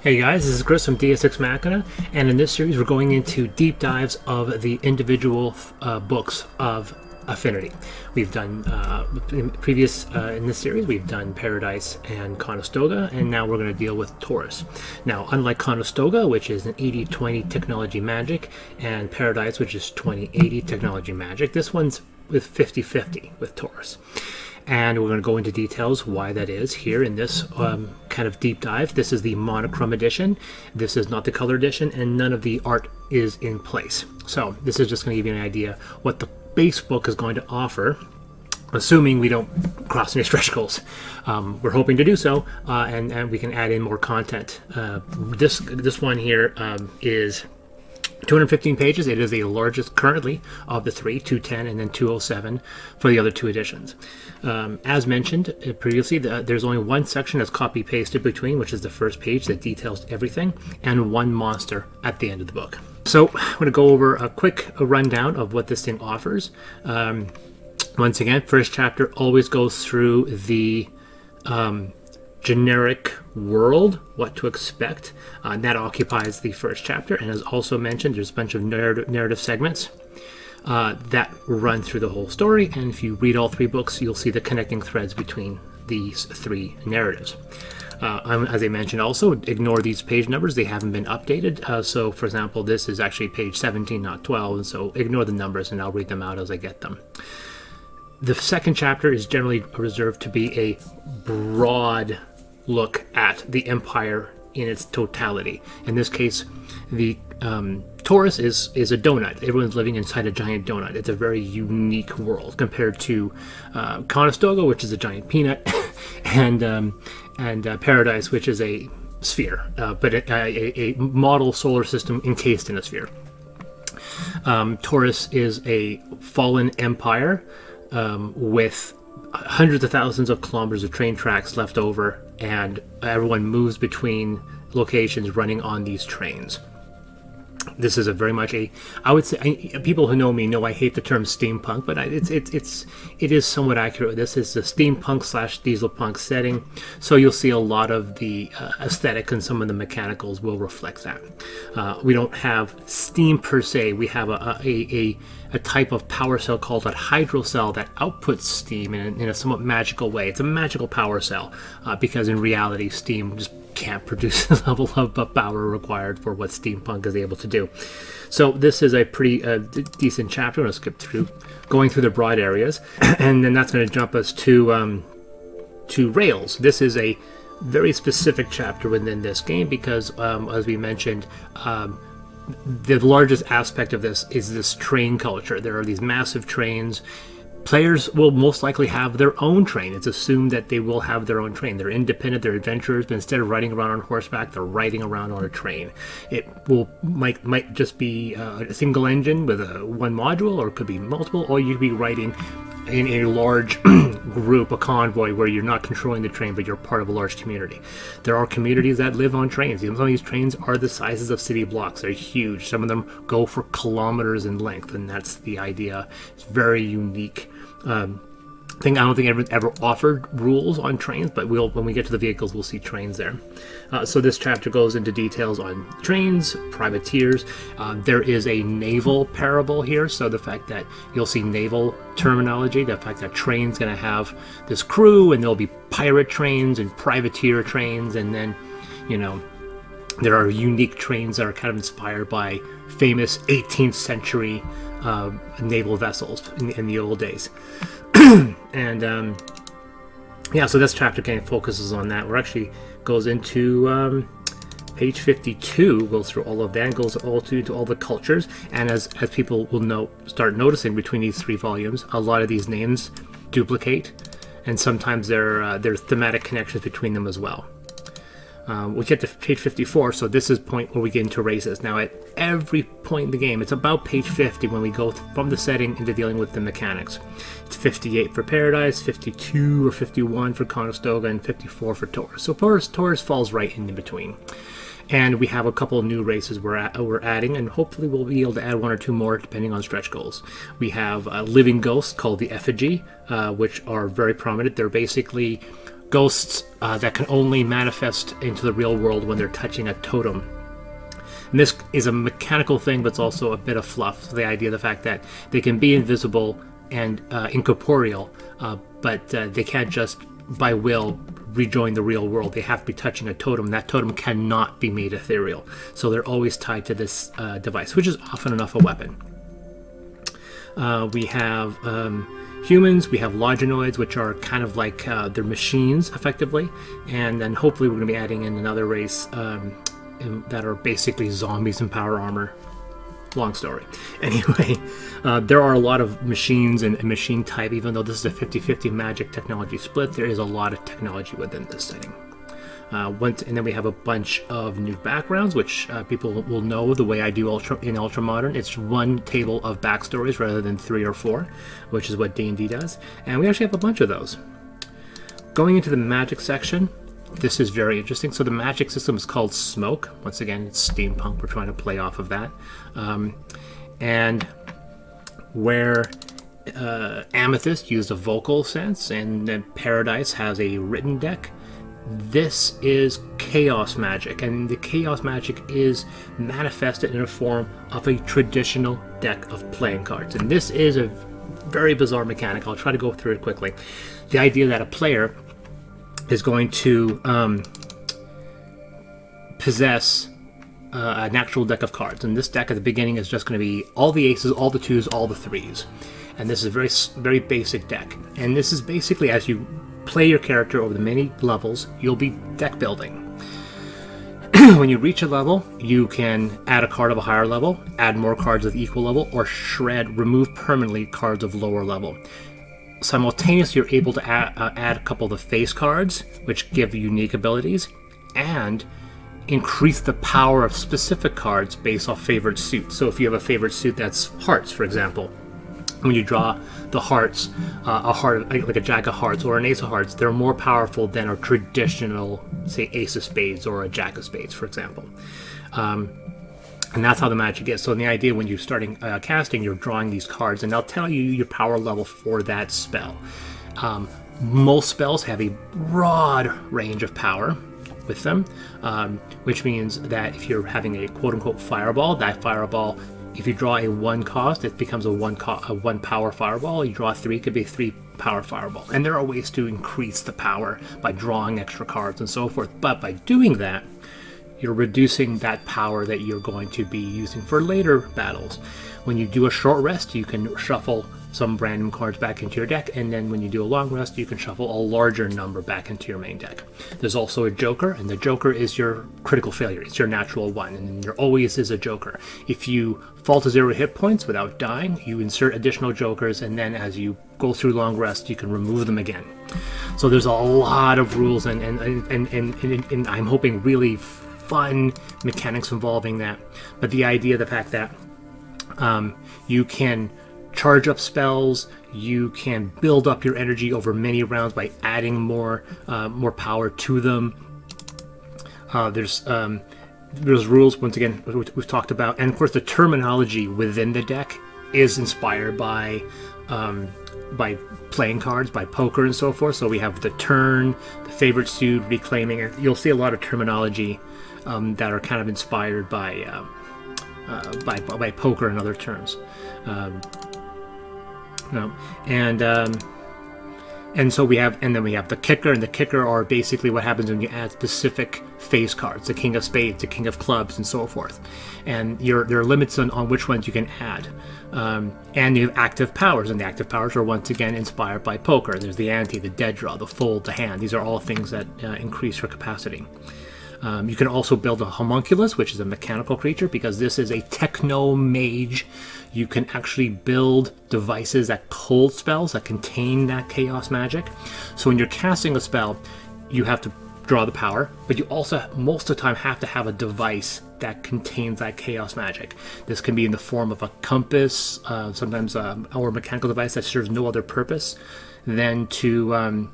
Hey guys, this is Chris from DS6 Machina, and in this series we're going into deep dives of the individual books of Affinity. We've done in this series we've done Paradise and Conestoga, and now we're going to deal with Torus. Now, unlike Conestoga, which is an 80-20 technology magic, and Paradise, which is 20-80 technology magic, this one's with 50-50 with Torus. And we're going to go into details why that is here in this kind of deep dive. This is the monochrome edition. This is not the color edition, and none of the art is in place. So this is just going to give you an idea what the base book is going to offer, assuming we don't cross any stretch goals. We're hoping to do so, and we can add in more content. This one here is 215 pages. It is the largest currently of the three, 210 and then 207 for the other two editions. As mentioned previously, there's only one section that's copy-pasted between, which is the first page that details everything, and one monster at the end of the book. So I'm going to go over a quick rundown of what this thing offers. Once again, first chapter always goes through the generic world, what to expect. That occupies the first chapter, and as also mentioned, there's a bunch of narrative segments that run through the whole story, and if you read all three books, you'll see the connecting threads between these three narratives. As I mentioned, also ignore these page numbers. They haven't been updated. So for example, this is actually page 17, not 12, and so ignore the numbers and I'll read them out as I get them. The second chapter is generally reserved to be a broad look at the empire in its totality. In this case, the Torus is a donut. Everyone's living inside a giant donut. It's a very unique world compared to Conestoga, which is a giant peanut, and Paradise, which is a sphere, but a model solar system encased in a sphere. Torus is a fallen empire with hundreds of thousands of kilometers of train tracks left over, and everyone moves between locations running on these trains. This is a very much I would say, people who know me know I hate the term steampunk, but it is somewhat accurate. This is a steampunk / dieselpunk setting, so you'll see a lot of the aesthetic and some of the mechanicals will reflect that. We don't have steam per se. We have a type of power cell called a hydro cell that outputs steam in a somewhat magical way. It's a magical power cell because in reality, steam just can't produce the level of power required for what steampunk is able to do. So this is a pretty decent chapter. I'm going to skip through, going through the broad areas, and then that's going to jump us to Rails. This is a very specific chapter within this game because, as we mentioned, the largest aspect of this is this train culture. There are these massive trains. Players will most likely have their own train. It's assumed that they will have their own train. They're independent, they're adventurers, but instead of riding around on horseback, they're riding around on a train. It might just be a single engine with one module, or it could be multiple, or you could be riding in a large group, a convoy, where you're not controlling the train, but you're part of a large community. There are communities that live on trains. Some of these trains are the sizes of city blocks. They're huge. Some of them go for kilometers in length, and that's the idea. It's very unique. Thing I don't think I've ever offered rules on trains, but when we get to the vehicles, we'll see trains there. So this chapter goes into details on trains, privateers. There is a naval parable here, so the fact that you'll see naval terminology, the fact that trains going to have this crew, and there'll be pirate trains and privateer trains, and then, you know, there are unique trains that are kind of inspired by famous 18th century naval vessels in the old days. And yeah, so this chapter kind of focuses on that. We're actually goes into page 52, goes through all of that, goes all to all the cultures, and as people will start noticing between these three volumes, a lot of these names duplicate, and sometimes there's thematic connections between them as well. We get to page 54, so this is the point where we get into races. Now, at every point in the game, it's about page 50 when we go from the setting into dealing with the mechanics. It's 58 for Paradise, 52 or 51 for Conestoga, and 54 for Torus. So Torus falls right in between. And we have a couple of new races we're adding, and hopefully we'll be able to add one or two more depending on stretch goals. We have living ghosts called the Effigy, which are very prominent. They're basically ghosts that can only manifest into the real world when they're touching a totem. And this is a mechanical thing, but it's also a bit of fluff. So the idea, the fact that they can be invisible and incorporeal, but they can't just by will rejoin the real world. They have to be touching a totem. That totem cannot be made ethereal. So they're always tied to this device, which is often enough a weapon. We have humans, we have Loginoids, which are kind of like they're machines, effectively. And then hopefully we're going to be adding in another race that are basically zombies in power armor. Long story. Anyway, there are a lot of machines and machine type. Even though this is a 50-50 magic technology split, there is a lot of technology within this setting. And then we have a bunch of new backgrounds, which people will know the way I do in Ultramodern. It's one table of backstories rather than 3 or 4, which is what D&D does. And we actually have a bunch of those. Going into the magic section, this is very interesting. So the magic system is called Smoke. Once again, it's steampunk. We're trying to play off of that. And where Amethyst used a vocal sense and then Paradise has a written deck, this is chaos magic. And the chaos magic is manifested in a form of a traditional deck of playing cards. And this is a very bizarre mechanic. I'll try to go through it quickly. The idea that a player is going to possess an actual deck of cards. And this deck at the beginning is just going to be all the aces, all the twos, all the threes. And this is a very, very basic deck. And this is basically, as you play your character over the many levels, you'll be deck building. When you reach a level, you can add a card of a higher level, add more cards of equal level, or remove permanently cards of lower level. Simultaneously, you're able to add a couple of the face cards, which give unique abilities, and increase the power of specific cards based off favorite suits. So if you have a favorite suit that's hearts, for example, when you draw the hearts, a heart like a jack of hearts or an ace of hearts, they're more powerful than a traditional, say, ace of spades or a jack of spades, for example. And that's how the magic is. So the idea when you're starting casting, you're drawing these cards, and they'll tell you your power level for that spell. Most spells have a broad range of power with them, which means that if you're having a quote-unquote fireball, that fireball, if you draw a 1 cost, it becomes a 1 power fireball. You draw 3, it could be a 3 power fireball. And there are ways to increase the power by drawing extra cards and so forth. But by doing that, you're reducing that power that you're going to be using for later battles. When you do a short rest, you can shuffle some random cards back into your deck, and then when you do a long rest, you can shuffle a larger number back into your main deck. There's also a Joker, and the Joker is your critical failure. It's your natural 1, and there always is a Joker. If you fall to 0 hit points without dying, you insert additional Jokers, and then as you go through long rest, you can remove them again. So there's a lot of rules, and I'm hoping really fun mechanics involving that. But the idea, the fact that you can charge up spells, you can build up your energy over many rounds by adding more power to them. There's rules, once again, we've talked about, and of course the terminology within the deck is inspired by playing cards, by poker and so forth. So we have the turn, the favorite suit, reclaiming, and you'll see a lot of terminology that are kind of inspired by poker and other terms. And so we have, and then we have the kicker, and the kicker are basically what happens when you add specific face cards, the king of spades, the king of clubs, and so forth. And there are limits on which ones you can add. And you have active powers, and the active powers are once again inspired by poker. There's the ante, the dead draw, the fold, the hand. These are all things that increase your capacity. You can also build a homunculus, which is a mechanical creature, because this is a techno mage. You can actually build devices that hold spells that contain that chaos magic. So when you're casting a spell, you have to draw the power, but you also most of the time have to have a device that contains that chaos magic. This can be in the form of a compass, sometimes or a mechanical device that serves no other purpose than to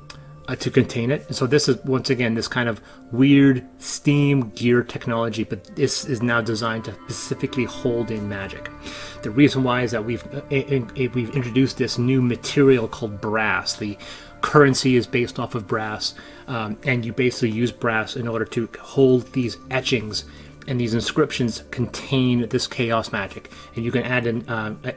contain it. And so this is, once again, this kind of weird steam gear technology, but this is now designed to specifically hold in magic. The reason why is that we've introduced this new material called brass. The currency is based off of brass, and you basically use brass in order to hold these etchings, and these inscriptions contain this chaos magic. And you can add in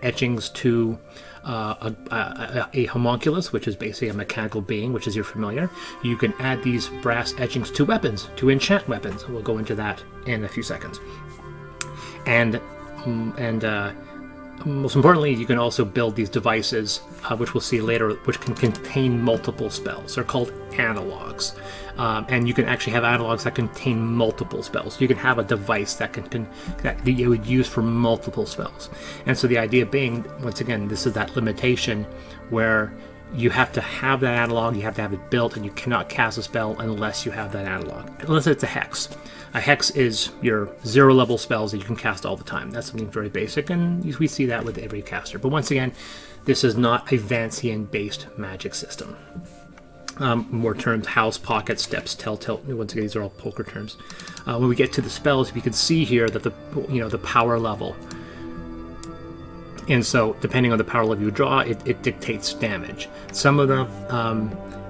etchings to a homunculus, which is basically a mechanical being, which is you're familiar. You can add these brass etchings to weapons, to enchant weapons. We'll go into that in a few seconds. And most importantly, you can also build these devices, which we'll see later, which can contain multiple spells. They're called analogs. And you can actually have analogs that contain multiple spells. You can have a device that you would use for multiple spells. And so the idea being, once again, this is that limitation where you have to have that analog, you have to have it built, and you cannot cast a spell unless you have that analog, unless it's a hex. A hex is your 0 level spells that you can cast all the time. That's something very basic, and we see that with every caster. But once again, this is not a Vancian-based magic system. More terms: house, pocket, steps, telltale. Once again, these are all poker terms. When we get to the spells, we can see here that the power level. And so, depending on the power level you draw, it dictates damage. Some of them,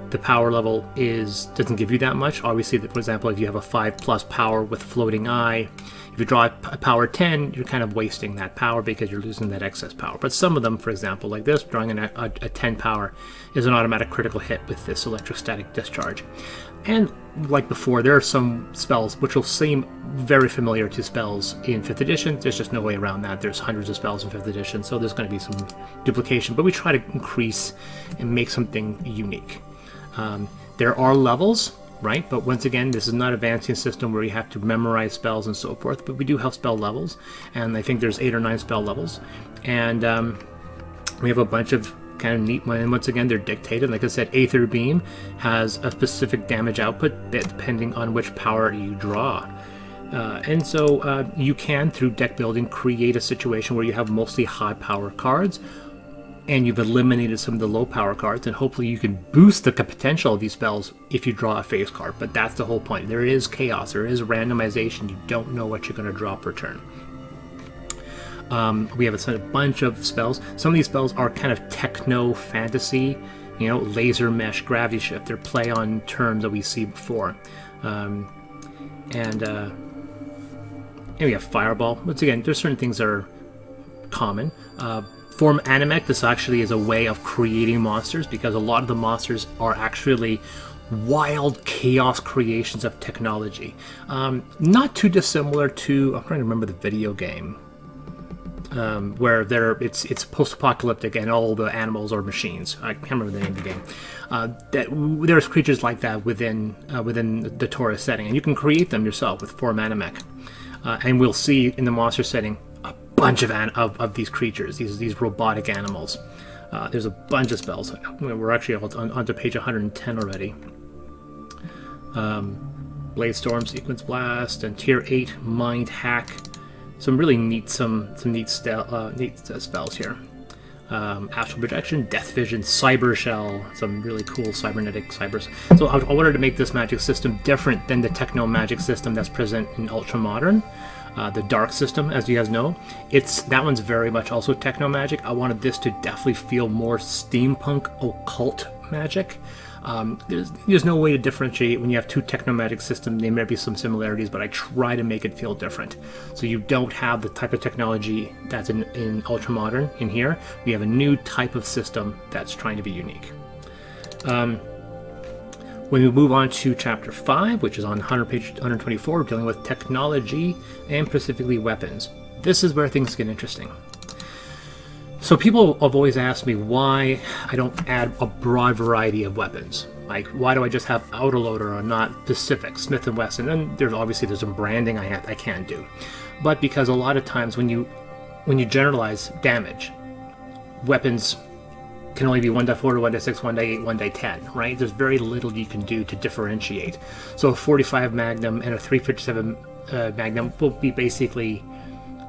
the power level doesn't give you that much. Obviously, for example, if you have a 5+ power with floating eye, if you draw a power 10, you're kind of wasting that power because you're losing that excess power. But some of them, for example, like this, drawing a 10 power is an automatic critical hit with this electrostatic discharge. And like before, there are some spells which will seem very familiar to spells in 5th edition. There's just no way around that. There's hundreds of spells in 5th edition, so there's going to be some duplication. But we try to increase and make something unique. There are levels, right? But once again, this is not a Vancian system where you have to memorize spells and so forth. But we do have spell levels, and I think there's 8 or 9 spell levels. And we have a bunch of kind of neat ones. And once again, they're dictated. Like I said, Aether Beam has a specific damage output depending on which power you draw. And so you can, through deck building, create a situation where you have mostly high power cards, and you've eliminated some of the low power cards, and hopefully you can boost the potential of these spells if you draw a face card. But that's the whole point. There is chaos, there is randomization. You don't know what you're going to draw per turn. We have a bunch of spells. Some of these spells are kind of techno fantasy, laser mesh, gravity shift. They're play on terms that we see before. And we have fireball. Once again, there's certain things that are common. Form Animec, this actually is a way of creating monsters, because a lot of the monsters are actually wild chaos creations of technology. Not too dissimilar to, I'm trying to remember the video game, where it's post-apocalyptic and all the animals are machines. I can't remember the name of the game. There's creatures like that within the Torus setting, and you can create them yourself with Form Animec. And we'll see in the monster setting bunch of these creatures, these robotic animals. There's a bunch of spells. We're actually onto page 110 already. Blade Storm, Sequence Blast, and Tier 8 Mind Hack. Some really neat spells here. Astral Projection, Death Vision, Cyber Shell, some really cool cybernetic cybers. So I wanted to make this magic system different than the techno magic system that's present in Ultra Modern. The Dark system, as you guys know, that one's very much also techno magic. I wanted this to definitely feel more steampunk occult magic. There's no way to differentiate when you have two techno magic systems. There may be some similarities, but I try to make it feel different. So you don't have the type of technology that's in Ultra Modern in here. We have a new type of system that's trying to be unique. When we move on to Chapter 5, which is on page 124, we're dealing with technology and specifically weapons. This is where things get interesting. So people have always asked me why I don't add a broad variety of weapons. Like, why do I just have autoloader or not Pacific, Smith & Wesson? And there's some branding I can't do. But because a lot of times when you generalize damage, weapons can only be 1.4 to 1.6, 1.8, 1.10, right? There's very little you can do to differentiate. So a 45 Magnum and a 357 Magnum will be basically,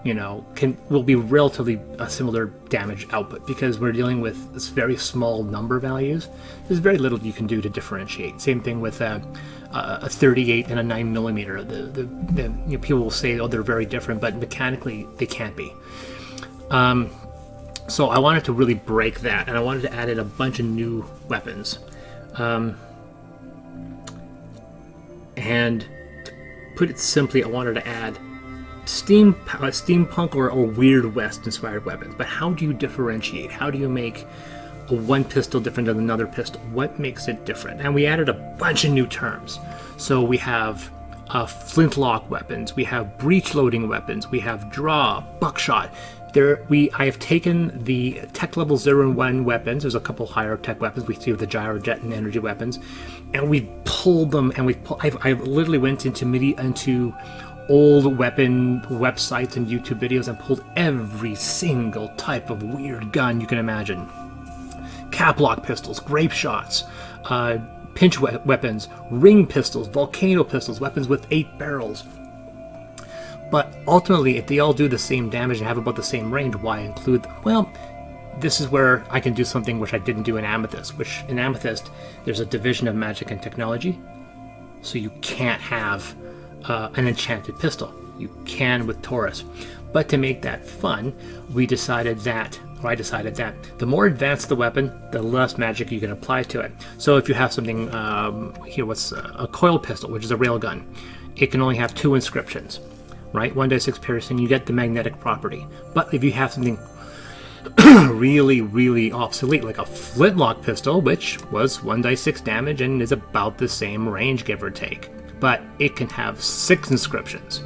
will be relatively a similar damage output, because we're dealing with this very small number values. There's very little you can do to differentiate. Same thing with a 38 and a 9mm. People will say, oh, they're very different, but mechanically they can't be. So I wanted to really break that, and I wanted to add in a bunch of new weapons. And to put it simply, I wanted to add steampunk or Weird West inspired weapons. But how do you differentiate? How do you make one pistol different than another pistol? What makes it different? And we added a bunch of new terms. So we have flintlock weapons, we have breech loading weapons, we have draw, buckshot. I have taken the tech level 0 and 1 weapons. There's a couple higher tech weapons. We see the gyrojet and energy weapons, and we pulled them. And I've literally went into old weapon websites and YouTube videos and pulled every single type of weird gun you can imagine. Caplock pistols, grape shots, pinch weapons, ring pistols, volcano pistols, weapons with 8 barrels. But ultimately, if they all do the same damage and have about the same range, why include them? Well, this is where I can do something which I didn't do in Amethyst, which in Amethyst, there's a division of magic and technology, so you can't have an enchanted pistol. You can with Torus. But to make that fun, I decided that the more advanced the weapon, the less magic you can apply to it. So if you have something, a coil pistol, which is a railgun, it can only have 2 inscriptions. Right, 1d6 piercing, you get the magnetic property. But if you have something really, really obsolete, like a flintlock pistol, which was 1d6 damage and is about the same range, give or take, but it can have 6 inscriptions.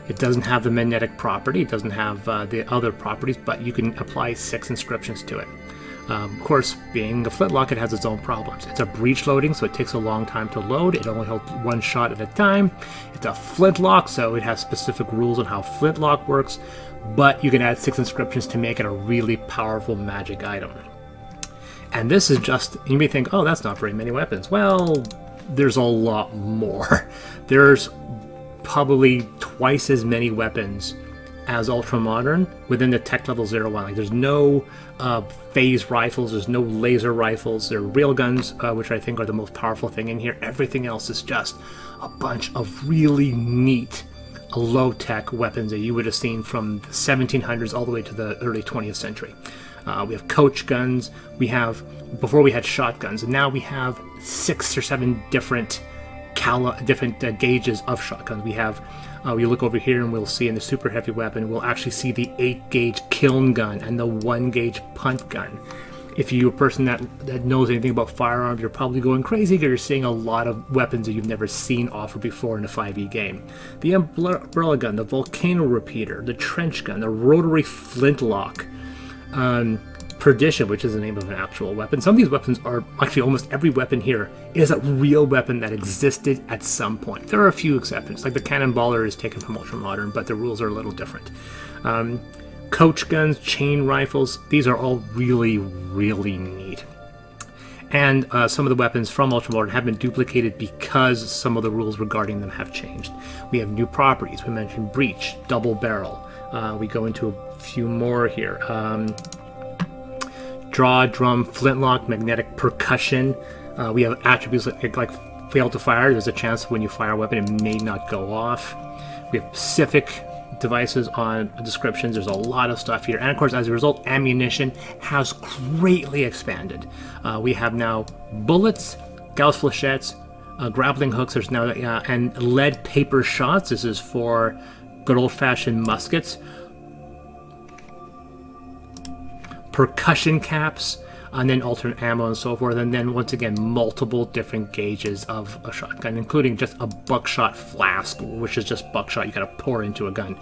It doesn't have the magnetic property, it doesn't have the other properties, but you can apply 6 inscriptions to it. Of course, being a flintlock, it has its own problems. It's a breech loading, so it takes a long time to load. It only holds 1 shot at a time. It's a flintlock, so it has specific rules on how flintlock works, but you can add 6 inscriptions to make it a really powerful magic item. And this is just, you may think, oh, that's not very many weapons. Well, there's a lot more. There's probably twice as many weapons as Ultramodern within the tech level 0-1. Like, there's no phase rifles, there's no laser rifles, there are railguns, which I think are the most powerful thing in here. Everything else is just a bunch of really neat low-tech weapons that you would have seen from the 1700s all the way to the early 20th century. We have coach guns, before we had shotguns, and now we have 6 or 7 different gauges of shotguns. We look over here and we'll see in the super heavy weapon, we'll actually see the 8-gauge kiln gun and the 1-gauge punt gun. If you're a person that knows anything about firearms, you're probably going crazy because you're seeing a lot of weapons that you've never seen offered before in a 5e game. The umbrella gun, the volcano repeater, the trench gun, the rotary flintlock, Perdition, which is the name of an actual weapon. Some of these weapons are, actually almost every weapon here is a real weapon that existed at some point. There are a few exceptions, like the Cannonballer is taken from Ultramodern, but the rules are a little different. Coach guns, chain rifles, these are all really, really neat. And some of the weapons from Ultramodern have been duplicated because some of the rules regarding them have changed. We have new properties. We mentioned breech, double barrel. We go into a few more here. Draw, drum, flintlock, magnetic percussion. We have attributes like fail to fire. There's a chance when you fire a weapon it may not go off. We have specific devices on descriptions. There's a lot of stuff here. And of course, as a result, ammunition has greatly expanded. We have now bullets, Gauss flechettes, grappling hooks. There's now and lead paper shots. This is for good old-fashioned muskets. Percussion caps, and then alternate ammo and so forth, and then once again multiple different gauges of a shotgun, including just a buckshot flask, which is just buckshot you gotta pour into a gun.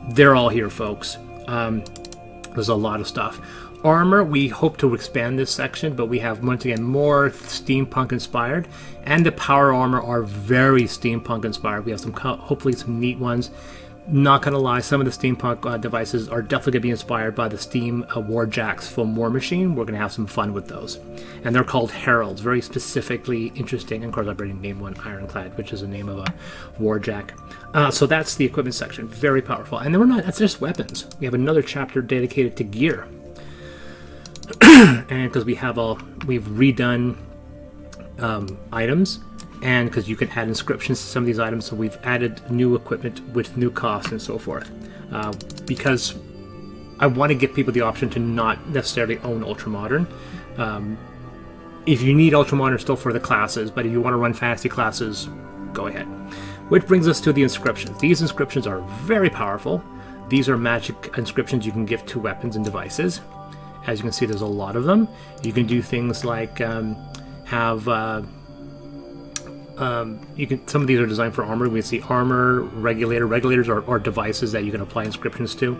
They're all here, folks. There's a lot of stuff. Armor, we hope to expand this section, but we have once again more steampunk inspired, and the power armor are very steampunk inspired. We have hopefully some neat ones. Not gonna lie, some of the steampunk devices are definitely gonna be inspired by the Steam Warjacks from War Machine. We're gonna have some fun with those, and they're called heralds, very specifically interesting. And of course, I've already named one Ironclad, which is the name of a Warjack. So that's the equipment section, very powerful. And then that's just weapons. We have another chapter dedicated to gear, and because we've redone items. And because you can add inscriptions to some of these items, so we've added new equipment with new costs and so forth. Because I want to give people the option to not necessarily own Ultramodern. if you need Ultramodern still for the classes, but if you want to run fantasy classes, go ahead. Which brings us to the inscriptions. These inscriptions are very powerful. These are magic inscriptions you can give to weapons and devices. As you can see, there's a lot of them. You can do things like some of these are designed for armor. We see armor, regulators are devices that you can apply inscriptions to,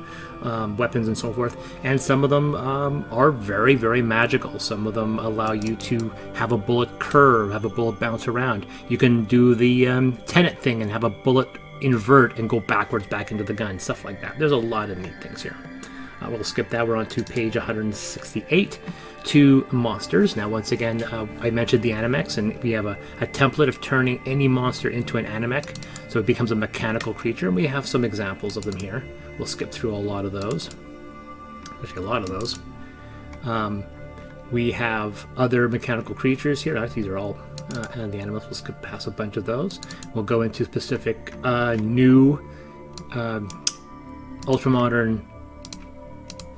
weapons and so forth. And some of them are very, very magical. Some of them allow you to have a bullet curve, have a bullet bounce around. You can do the tenet thing and have a bullet invert and go backwards back into the gun, stuff like that. There's a lot of neat things here. We'll skip that. We're on to page 168 to monsters. Now, once again, I mentioned the animex, and we have a template of turning any monster into an animec, so it becomes a mechanical creature, and we have some examples of them here. We'll skip through a lot of those. Actually, a lot of those. We have other mechanical creatures here. These are all and the animals. We'll skip past a bunch of those. We'll go into specific new ultramodern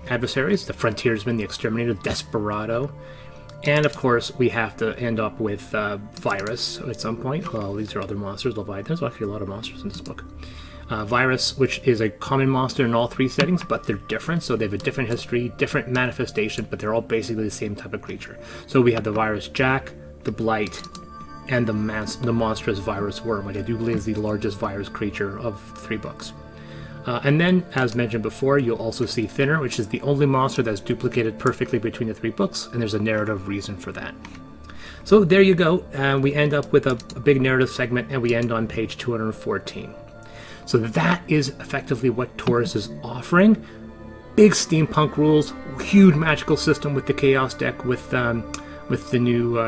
adversaries: the frontiersman, the exterminator, desperado, and of course we have to end up with virus at some point. Well, these are other monsters. There's actually a lot of monsters in this book. Virus, which is a common monster in all three settings, but they're different, so they have a different history, different manifestation, but they're all basically the same type of creature. So we have the virus Jack, the Blight, and the monstrous virus worm, which I do believe is the largest virus creature of 3 books. And then, as mentioned before, you'll also see Thinner, which is the only monster that's duplicated perfectly between the 3 books, and there's a narrative reason for that. So there you go, and we end up with a big narrative segment, and we end on page 214. So that is effectively what Torus is offering. Big steampunk rules, huge magical system with the Chaos deck, with the new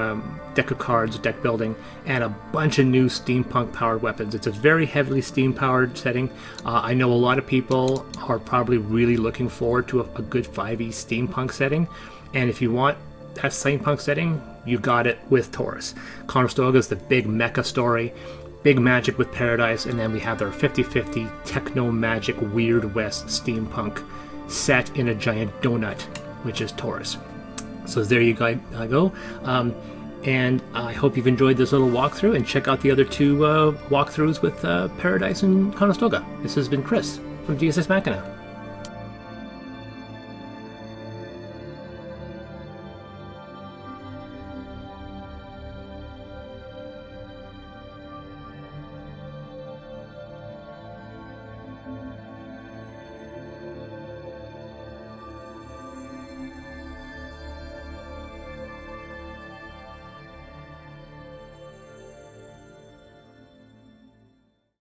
deck of cards, deck building, and a bunch of new steampunk-powered weapons. It's a very heavily steam-powered setting. I know a lot of people are probably really looking forward to a good 5e steampunk setting, and if you want that steampunk setting, you got it with Torus. Conestoga is the big mecha story, big magic with Paradise, and then we have our 50-50 techno-magic Weird West steampunk set in a giant donut, which is Torus. So there you go. And I hope you've enjoyed this little walkthrough, and check out the other 2 walkthroughs with Paradise and Conestoga. This has been Chris from Deus Ex Machina.